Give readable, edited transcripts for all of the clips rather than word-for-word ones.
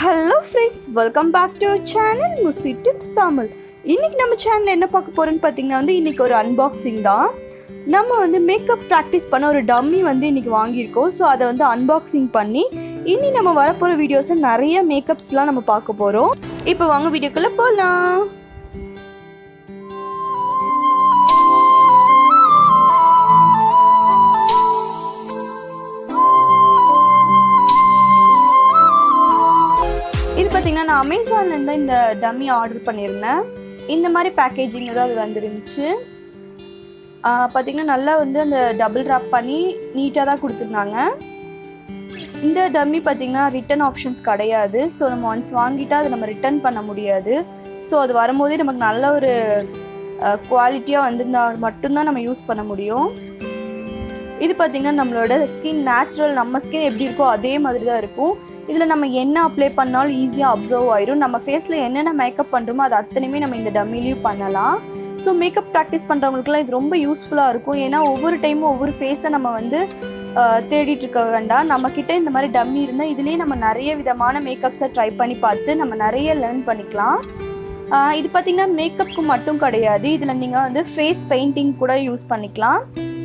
Hello friends, welcome back to our channel Musi Tips Tamil. இன்னைக்கு நம்ம சேனல்ல என்ன பார்க்க போறோம்னு பாத்தீங்கன்னா இன்னைக்கு ஒரு அன்பாக்சிங் தான். நம்ம மேக்கப் பிராக்டிஸ் பண்ண ஒரு டம்மி இன்னைக்கு வாங்கியிருக்கோம். ஸோ அதை அன்பாக்சிங் பண்ணி இனி நம்ம வரப்போற வீடியோஸை நிறைய மேக்கப்ஸ்லாம் நம்ம பார்க்க போறோம். இப்போ வாங்க வீடியோக்குள்ள போலாம். நான் அமேசான்லேருந்து இந்த டம்மி ஆர்டர் பண்ணியிருந்தேன். இந்த மாதிரி பேக்கேஜிங் தான் அது வந்துருந்துச்சு. பார்த்திங்கன்னா நல்லா அந்த டபுள் ராப் பண்ணி நீட்டாக தான் கொடுத்துருந்தாங்க. இந்த டம்மி பார்த்திங்கன்னா ரிட்டன் ஆப்ஷன்ஸ் கிடையாது. ஸோ நம்ம ஒன்ஸ் வாங்கிட்டால் அதை நம்ம ரிட்டன் பண்ண முடியாது. ஸோ அது வரும்போதே நமக்கு நல்ல ஒரு குவாலிட்டியாக வந்திருந்தால் மட்டும்தான் நம்ம யூஸ் பண்ண முடியும். இது பார்த்திங்கன்னா நம்மளோட ஸ்கின் நேச்சுரல், நம்ம ஸ்கின் எப்படி இருக்கோ அதே மாதிரி தான் இருக்கும். இதில் நம்ம என்ன அப்ளை பண்ணாலும் ஈஸியாக அப்சர்வ் ஆயிடும். நம்ம ஃபேஸில் என்னென்ன மேக்கப் பண்ணுறோமோ அது அத்தனையுமே நம்ம இந்த டம்மிலையும் பண்ணலாம். ஸோ மேக்கப் ப்ராக்டிஸ் பண்ணுறவங்களுக்குலாம் இது ரொம்ப யூஸ்ஃபுல்லாக இருக்கும். ஏன்னா ஒவ்வொரு டைமும் ஒவ்வொரு ஃபேஸை நம்ம தேடிட்டு இருக்க வேண்டாம். நம்மக்கிட்ட இந்த மாதிரி டம்மி இருந்தால் இதுலேயே நம்ம நிறைய விதமான மேக்கப்ஸை ட்ரை பண்ணி பார்த்து நம்ம நிறைய லேர்ன் பண்ணிக்கலாம். இது பார்த்திங்கன்னா மேக்கப்புக்கு மட்டும் கிடையாது. இதில் நீங்கள் ஃபேஸ் பெயிண்டிங் கூட யூஸ் பண்ணிக்கலாம்.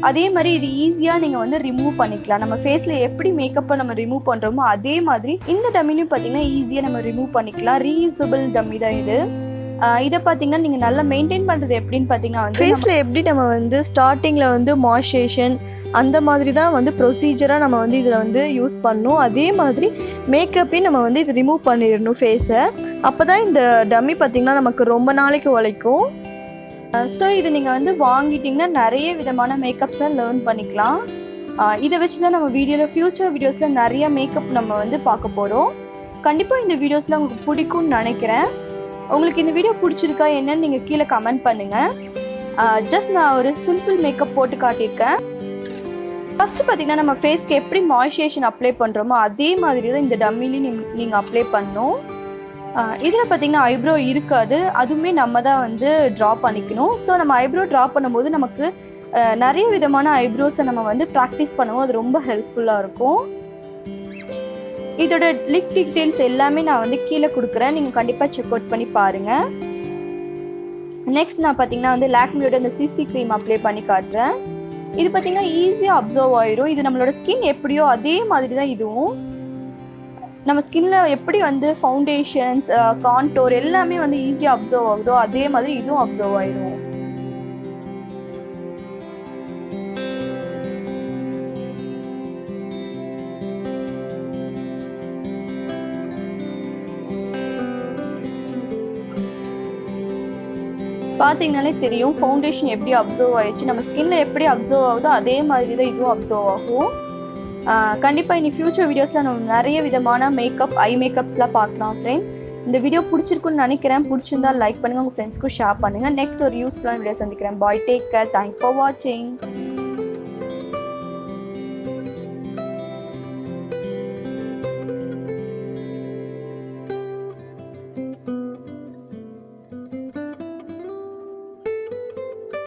அதே மாதிரி இது ஈஸியாக நீங்கள் ரிமூவ் பண்ணிக்கலாம். நம்ம ஃபேஸில் எப்படி மேக்கப்பை நம்ம ரிமூவ் பண்ணுறோமோ அதே மாதிரி இந்த டம்மிலையும் பார்த்தீங்கன்னா ஈஸியாக நம்ம ரிமூவ் பண்ணிக்கலாம். ரீயூசபிள் டம்மி தான் இது. இதை பார்த்தீங்கன்னா நீங்கள் நல்லா மெயின்டைன் பண்ணுறது எப்படின்னு பார்த்தீங்கன்னா ஃபேஸில் எப்படி நம்ம ஸ்டார்டிங்கில் மாய்ஸ்சரைசேஷன் அந்த மாதிரி தான் ப்ரொசீஜராக நம்ம இதில் யூஸ் பண்ணணும். அதே மாதிரி மேக்கப்பையும் நம்ம இது ரிமூவ் பண்ணிடணும் ஃபேஸை. அப்போ தான் இந்த டம்மி பார்த்திங்கன்னா நமக்கு ரொம்ப நாளைக்கு உழைக்கும். ஸோ இது நீங்கள் வாங்கிட்டிங்கன்னா நிறைய விதமான மேக்கப்ஸை லேர்ன் பண்ணிக்கலாம். இதை வச்சு தான் நம்ம ஃப்யூச்சர் வீடியோஸில் நிறைய மேக்கப் நம்ம பார்க்க போகிறோம். கண்டிப்பாக இந்த வீடியோஸில் உங்களுக்கு பிடிக்கும்னு நினைக்கிறேன். உங்களுக்கு இந்த வீடியோ பிடிச்சிருக்கா என்னன்னு நீங்கள் கீழே கமெண்ட் பண்ணுங்கள். ஜஸ்ட் நான் ஒரு சிம்பிள் மேக்கப் போட்டு காட்டியிருக்கேன். ஃபஸ்ட்டு பார்த்திங்கன்னா நம்ம ஃபேஸ்க்கு எப்படி மாய்ஸ்சரைசேஷன் அப்ளை பண்ணுறோமோ அதே மாதிரி தான் இந்த டம்மிலையும் நீங்கள் அப்ளை பண்ணணும். இதில் பார்த்திங்கன்னா ஐப்ரோ இருக்காது. அதுவுமே நம்ம தான் ட்ரா பண்ணிக்கணும். ஸோ நம்ம ஐப்ரோ ட்ரா பண்ணும்போது நமக்கு நிறைய விதமான ஐப்ரோஸை நம்ம ப்ராக்டிஸ் பண்ணுவோம். அது ரொம்ப ஹெல்ப்ஃபுல்லாக இருக்கும். இதோட லிப் டீட்டெயில்ஸ் எல்லாமே நான் கீழே கொடுக்குறேன். நீங்கள் கண்டிப்பாக செக் அவுட் பண்ணி பாருங்கள். நெக்ஸ்ட் நான் பார்த்திங்கன்னா லாக்மியோட இந்த சிசி க்ரீம் அப்ளை பண்ணி காட்டுறேன். இது பார்த்திங்கன்னா ஈஸியாக அப்சர்வ் ஆயிடும். இது நம்மளோட ஸ்கின் எப்படியோ அதே மாதிரி தான் இதுவும். நம்ம ஸ்கின்ல எப்படி ஃபவுண்டேஷன்ஸ், கான்டோர் எல்லாமே ஈஸியாக அப்சர்வ் ஆகுதோ அதே மாதிரி இதுவும் அப்சர்வ் ஆயிடும். பார்த்தீங்கனாலே தெரியும் ஃபவுண்டேஷன் எப்படி அப்சர்வ் ஆயிடுச்சு. நம்ம ஸ்கின்ல எப்படி அப்சர்வ் ஆகுதோ அதே மாதிரி தான் இதுவும் அப்சர்வ் ஆகும். கண்டிப்பாக இனி ஃப்யூச்சர் வீடியோஸில் நம்ம நிறைய விதமான மேக்கப், ஐ மேக்கப்ஸ்லாம் பார்க்கலாம் ஃப்ரெண்ட்ஸ். இந்த வீடியோ பிடிச்சிருக்குன்னு நினைக்கிறேன். பிடிச்சிருந்தா லைக் பண்ணுங்கள், உங்கள் ஃப்ரெண்ட்ஸ்க்கும் ஷேர் பண்ணுங்கள். நெக்ஸ்ட் ஒரு யூஸ்ஃபுல்லான வீடியோ சந்திக்கிறேன். பாய், டேக் கேர், தேங்க்ஸ் ஃபார் வாட்சிங்.